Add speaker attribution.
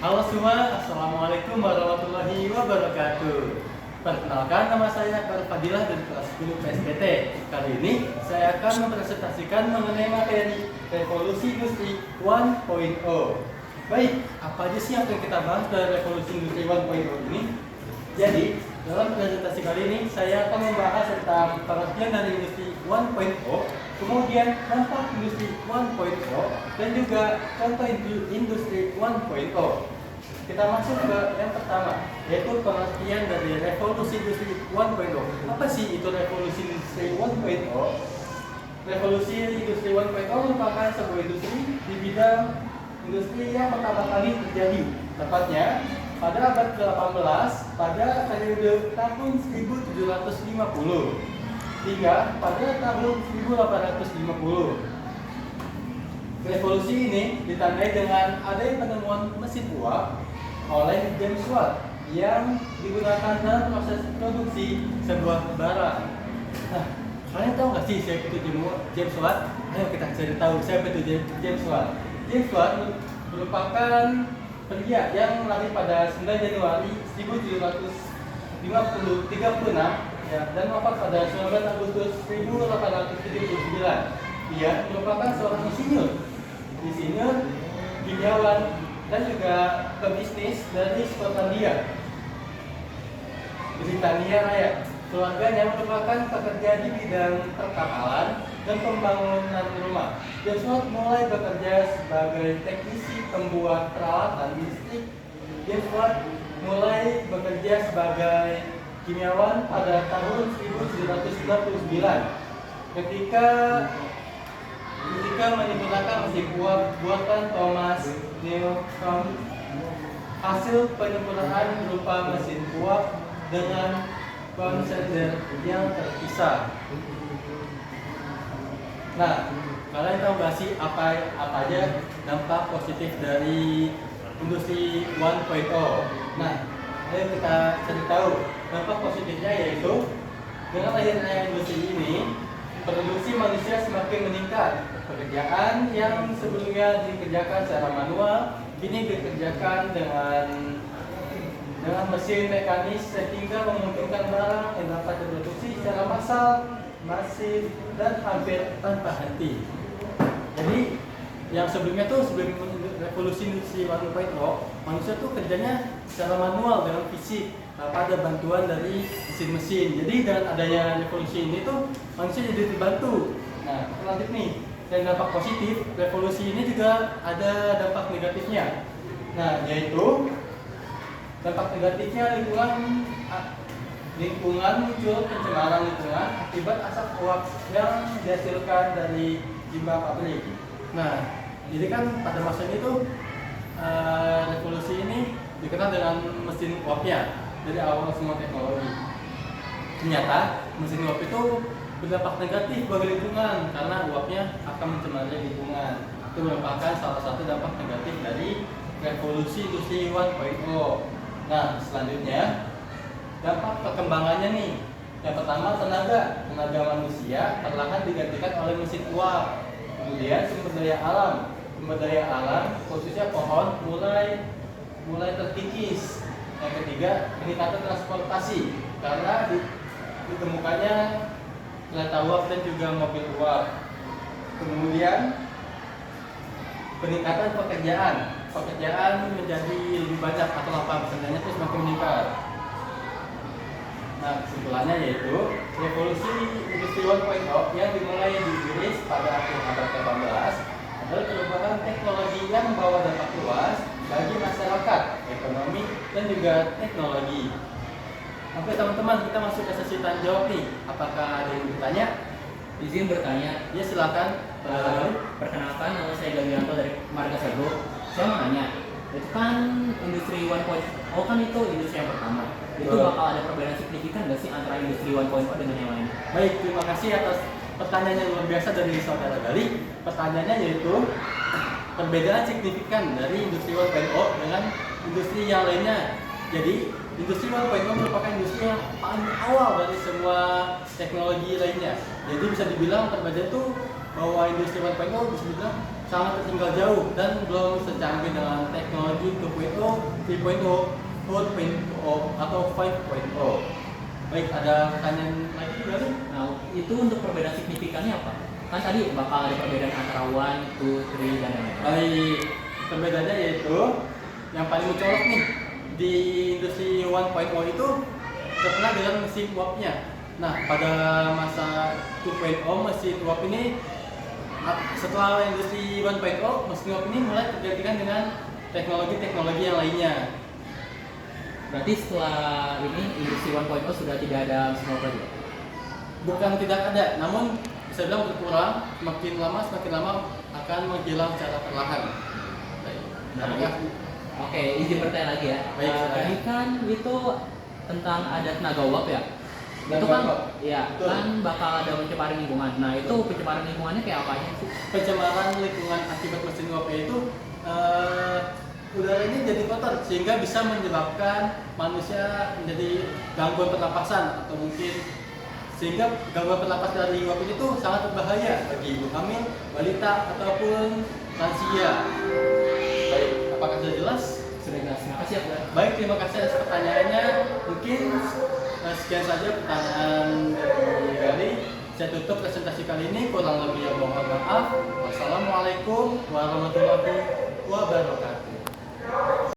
Speaker 1: Halo semua, Assalamualaikum warahmatullahi wabarakatuh. Perkenalkan, nama saya Akbar Fadilah dari kelas 10 PSDT. Kali ini saya akan mempresentasikan mengenai materi revolusi industri 1.0. Baik, apa aja sih yang akan kita bahas dari revolusi industri 1.0 ini? Jadi, dalam presentasi kali ini saya akan membahas tentang pengertian dari industri 1.0, kemudian dampak industri 1.0, dan juga contoh industri 1.0. Kita masuk ke yang pertama, yaitu pengertian dari revolusi industri 1.0. Apa sih itu revolusi industri 1.0? Revolusi industri 1.0 merupakan sebuah industri di bidang industri yang pertama kali terjadi, tepatnya pada abad ke-18 pada periode tahun 1750 hingga pada tahun 1850. Revolusi ini ditandai dengan adanya penemuan mesin uap oleh James Watt yang digunakan dalam proses produksi sebuah barang. Nah, kalian tahu nggak sih siapa itu James Watt? Ayo kita cari tahu siapa itu James Watt. James Watt merupakan pria yang lahir pada 9 Januari 1736 ya, dan wafat pada 19 Agustus 1879. Ia merupakan seorang insinyur, kimiawan, dan juga pebisnis dari Skotlandia, Britania Raya. Keluarganya merupakan pekerja di bidang perkapalan dan pembangunan rumah. James Watt mulai bekerja sebagai teknisi pembuat peralatan listrik. James Watt mulai bekerja sebagai kimiawan pada tahun 1799 ketika menggunakan mesin uap buatan Thomas Newcomen. Hasil penyempurnaan berupa mesin uap dengan konsender yang terpisah. Nah, kalian tahu nggak sih apa aja dampak positif dari industri 1.0? Nah, ayo kita cari tahu. Dampak positifnya yaitu dengan lahirnya industri ini, produksi manusia semakin meningkat. Pekerjaan yang sebelumnya dikerjakan secara manual kini dikerjakan dengan mesin mekanis, sehingga memungkinkan barang yang dapat diproduksi secara massal, masif, dan hampir tanpa henti. Jadi yang sebelumnya tuh sebelum revolusi industri 1.0, manusia tuh kerjanya secara manual dengan fisik tanpa ada bantuan dari mesin-mesin. Jadi dengan adanya revolusi ini tuh manusia jadi terbantu. Nah, lanjut nih. Dan dampak positif, revolusi ini juga ada dampak negatifnya. Nah, yaitu dampak negatifnya lingkungan muncul pencemaran lingkungan akibat asap uap yang dihasilkan dari limbah pabrik. Nah, jadi kan pada masa itu revolusi ini dikenal dengan mesin uapnya dari awal semua teknologi. Ternyata mesin uap itu berdampak negatif bagi lingkungan karena uapnya akan mencemari lingkungan. Itu merupakan salah satu dampak negatif dari revolusi industri 1.0. Nah, selanjutnya dampak perkembangannya nih. Yang pertama, tenaga manusia perlahan digantikan oleh mesin uap. Kemudian sumber daya alam khususnya pohon mulai terkikis. Yang ketiga, peningkatan transportasi karena ditemukannya kereta uap dan juga mobil uap. Kemudian peningkatan pekerjaan menjadi lebih banyak atau lapangan pekerjaannya itu semakin meningkat. Nah, kesimpulannya yaitu revolusi industri 1.0 yang dimulai di Inggris pada akhir abad ke-18 adalah perubahan teknologi yang membawa dampak luas bagi masyarakat, ekonomi, dan juga teknologi. Oke teman-teman, kita masuk ke sesi tanya jawab nih. Apakah ada yang bertanya?
Speaker 2: Izin bertanya.
Speaker 1: Ya silakan.
Speaker 2: Perkenalkan, nama saya Gawianto dari Marga Sago. Saya mau nanya, itu kan industri 1.0 kan itu industri yang pertama. Itu bakal ada perbedaan signifikan nggak sih antara industri 1.0 dengan yang lain?
Speaker 1: Baik, terima kasih atas pertanyaan yang luar biasa dari saudara Gali. Pertanyaannya yaitu perbedaan signifikan dari industri 1.0 dengan industri yang lainnya. Jadi industri 1.0 merupakan industri yang paling awal dari semua teknologi lainnya. Jadi bisa dibilang perbedaan itu bahwa industri 1.0 bisa dibilang sangat tertinggal jauh dan belum secanggih dengan teknologi 2.0, 3.0, 4.0 atau 5.0. Baik, ada pertanyaan lagi dari?
Speaker 2: Nah, itu untuk perbedaan signifikannya apa? Kan tadi bakal ada perbedaan antara 1, 2, 3 dan lain-lain.
Speaker 1: Baik, perbedaannya yaitu yang paling mencolok nih di industri 1.0 itu terkenal dengan mesin uapnya. Nah, pada masa 2.0 mesin uap ini setelah industri 1.0 mesin uap ini mulai tergantikan dengan teknologi-teknologi yang lainnya.
Speaker 2: Berarti setelah ini industri 1.0 sudah tidak ada mesin uap lagi?
Speaker 1: Bukan tidak ada, namun bisa bilang berkurang, semakin lama akan menghilang secara perlahan. Baik.
Speaker 2: Nah,
Speaker 1: Apakah
Speaker 2: Oke, izin bertanya lagi ya.
Speaker 1: Baik, silakan.
Speaker 2: Tadi kan itu tentang ada tenaga uap ya. Itu
Speaker 1: Tenaga
Speaker 2: kan,
Speaker 1: uap.
Speaker 2: ya
Speaker 1: Betul.
Speaker 2: kan bakal ada pencemaran lingkungan. Nah itu pencemaran lingkungannya kayak apa aja sih?
Speaker 1: pencemaran lingkungan akibat mesin uap itu udara ini jadi kotor sehingga bisa menyebabkan manusia menjadi gangguan pernapasan atau mungkin sehingga gangguan pernapasan dari uap ini tuh sangat berbahaya bagi ibu hamil, balita ataupun lansia. Baik, apakah sudah jelas?
Speaker 2: Sudah jelas. Terima kasih ya. Fuad.
Speaker 1: Baik, terima kasih atas pertanyaannya. Mungkin sekian saja pertanyaan dari Gali. Saya tutup presentasi kali ini. Kurang lebih mohon maaf. Wassalamualaikum warahmatullahi wabarakatuh.